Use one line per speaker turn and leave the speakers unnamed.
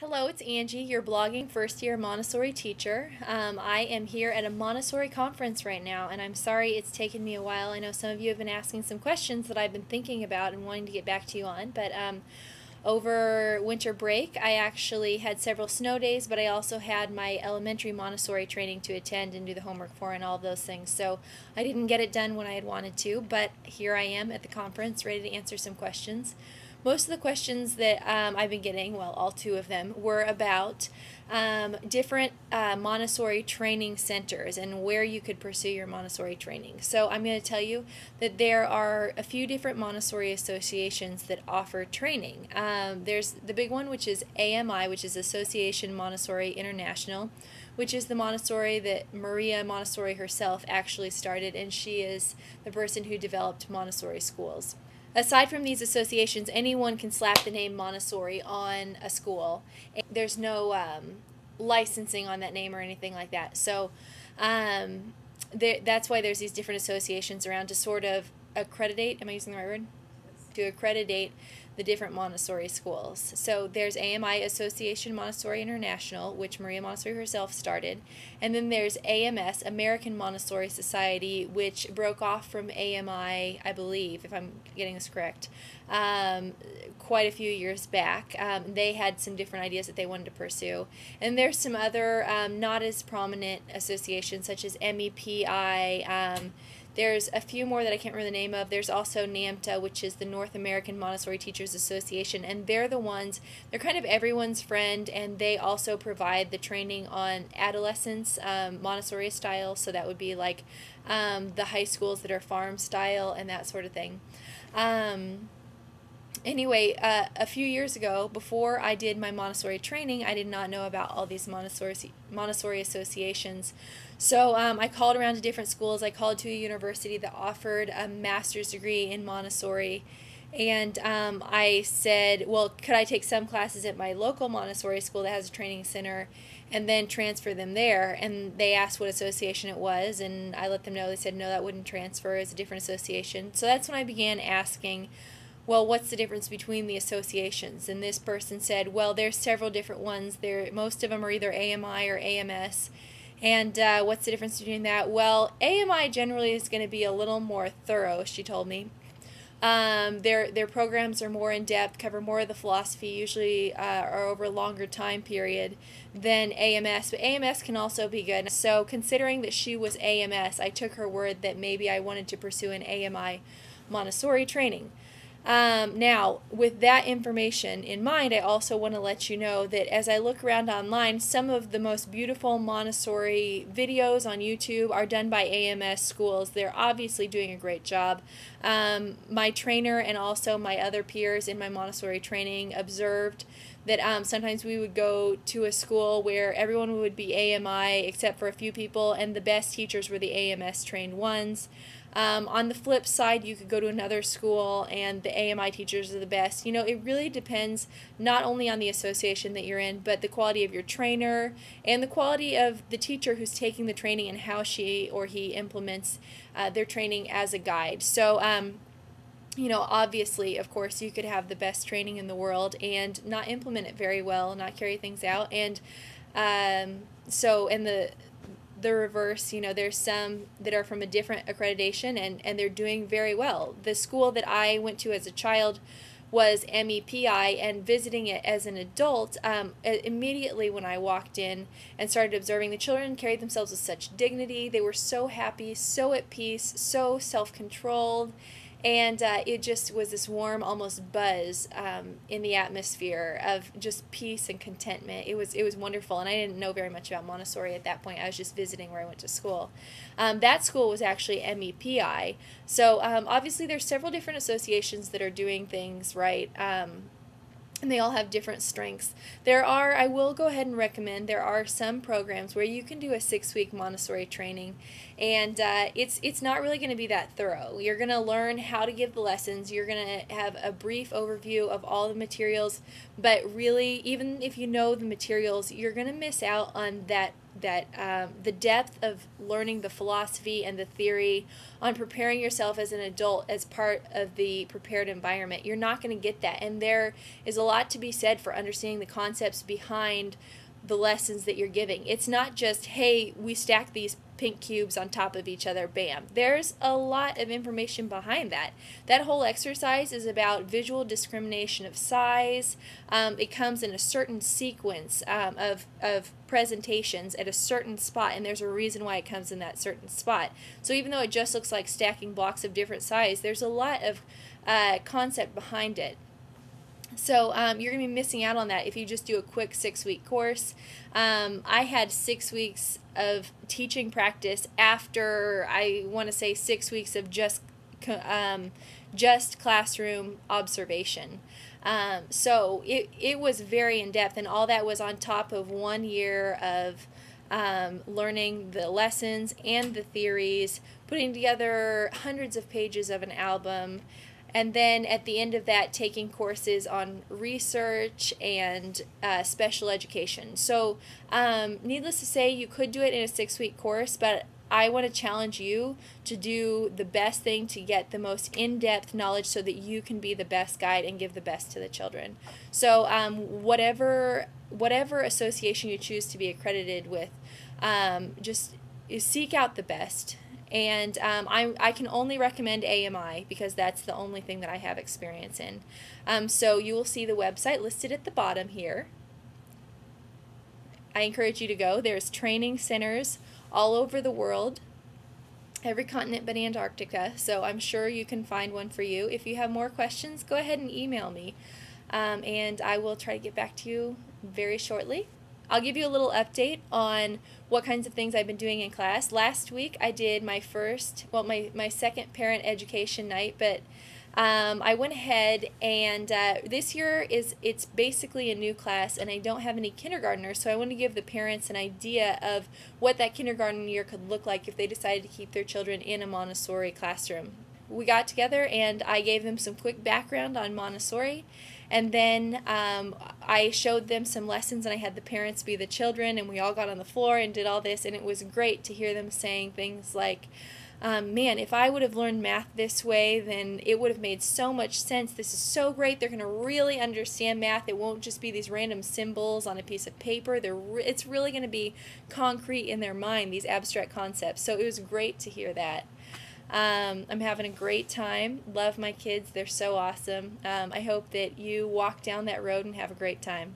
Hello, it's Angie, your blogging first year Montessori teacher. I am here at a Montessori conference right now, and I'm sorry it's taken me a while. I know some of you have been asking some questions that I've been thinking about and wanting to get back to you on, but over winter break, I actually had several snow days, but I also had my elementary Montessori training to attend and do the homework for and all of those things. So I didn't get it done when I had wanted to, but here I am at the conference ready to answer some questions. Most of the questions that I've been getting, well, all two of them, were about different Montessori training centers and where you could pursue your Montessori training. So I'm going to tell you that there are a few different Montessori associations that offer training. There's the big one, which is AMI, which is Association Montessori International, which is the Montessori that Maria Montessori herself actually started, and she is the person who developed Montessori schools. Aside from these associations, anyone can slap the name Montessori on a school. There's no licensing on that name or anything like that. So that's why there's these different associations around to sort of accreditate. Am I using the right word? To accreditate the different Montessori schools. So there's AMI, Association Montessori International, which Maria Montessori herself started, and then there's AMS, American Montessori Society, which broke off from AMI, I believe, if I'm getting this correct, quite a few years back. They had some different ideas that they wanted to pursue. And there's some other not as prominent associations such as MEPI. There's a few more that I can't remember the name of. There's also NAMTA, which is the North American Montessori Teachers Association, and they're kind of everyone's friend, and they also provide the training on adolescents, Montessori style, so that would be like the high schools that are farm style and that sort of thing. Anyway, a few years ago, before I did my Montessori training, I did not know about all these Montessori associations. So I called around to different schools. I called to a university that offered a master's degree in Montessori. And I said, well, could I take some classes at my local Montessori school that has a training center and then transfer them there? And they asked what association it was, and I let them know. They said, no, that wouldn't transfer. It's a different association. So that's when I began asking, well, what's the difference between the associations? And this person said, well, there's several different ones. Most of them are either AMI or AMS. And what's the difference between that? Well, AMI generally is going to be a little more thorough, she told me. Their programs are more in depth, cover more of the philosophy, usually are over a longer time period than AMS. But AMS can also be good. So considering that she was AMS, I took her word that maybe I wanted to pursue an AMI Montessori training. Now, with that information in mind, I also want to let you know that as I look around online, some of the most beautiful Montessori videos on YouTube are done by AMS schools. They're obviously doing a great job. My trainer and also my other peers in my Montessori training observed that sometimes we would go to a school where everyone would be AMI except for a few people, and the best teachers were the AMS trained ones. On the flip side, you could go to another school and the AMI teachers are the best. You know, it really depends not only on the association that you're in, but the quality of your trainer and the quality of the teacher who's taking the training and how she or he implements their training as a guide. So, you know, obviously, of course, you could have the best training in the world and not implement it very well, not carry things out. And so in the reverse, you know, there's some that are from a different accreditation and they're doing very well. The school that I went to as a child was MEPI, and visiting it as an adult, immediately when I walked in and started observing, the children carried themselves with such dignity. They were so happy, so at peace, so self-controlled, and it just was this warm, almost buzz in the atmosphere of just peace and contentment. It was wonderful, and I didn't know very much about Montessori at that point. I was just visiting where I went to school. That school was actually MEPI. So obviously there's several different associations that are doing things right. And they all have different strengths. I will go ahead and recommend, there are some programs where you can do a 6-week Montessori training, and it's not really going to be that thorough. You're going to learn how to give the lessons. You're going to have a brief overview of all the materials, but really, even if you know the materials, you're going to miss out on the depth of learning the philosophy and the theory on preparing yourself as an adult as part of the prepared environment. You're not going to get that. And there is a lot to be said for understanding the concepts behind the lessons that you're giving. It's not just, hey, we stack these pink cubes on top of each other, bam. There's a lot of information behind that. That whole exercise is about visual discrimination of size. It comes in a certain sequence of presentations at a certain spot, and there's a reason why it comes in that certain spot. So even though it just looks like stacking blocks of different size, there's a lot of concept behind it. So you're going to be missing out on that if you just do a quick 6-week course. I had 6 weeks of teaching practice after, I want to say, 6 weeks of just classroom observation. So it was very in-depth, and all that was on top of 1 year of learning the lessons and the theories, putting together hundreds of pages of an album, and then at the end of that, taking courses on research and special education. So needless to say, you could do it in a 6-week course, but I want to challenge you to do the best thing to get the most in-depth knowledge so that you can be the best guide and give the best to the children. So whatever association you choose to be accredited with, just seek out the best. And I can only recommend AMI because that's the only thing that I have experience in. So you will see the website listed at the bottom here. I encourage you to go. There's training centers all over the world, every continent but Antarctica, so I'm sure you can find one for you. If you have more questions, go ahead and email me, and I will try to get back to you very shortly. I'll give you a little update on what kinds of things I've been doing in class. Last week I did my second parent education night, but I went ahead and this year it's basically a new class, and I don't have any kindergartners, so I want to give the parents an idea of what that kindergarten year could look like if they decided to keep their children in a Montessori classroom. We got together and I gave them some quick background on Montessori, and then I showed them some lessons, and I had the parents be the children, and we all got on the floor and did all this, and it was great to hear them saying things like, man, if I would have learned math this way, then it would have made so much sense. This is so great. They're going to really understand math. It won't just be these random symbols on a piece of paper. It's really going to be concrete in their mind, these abstract concepts. So it was great to hear that. I'm having a great time. Love my kids. They're so awesome. I hope that you walk down that road and have a great time.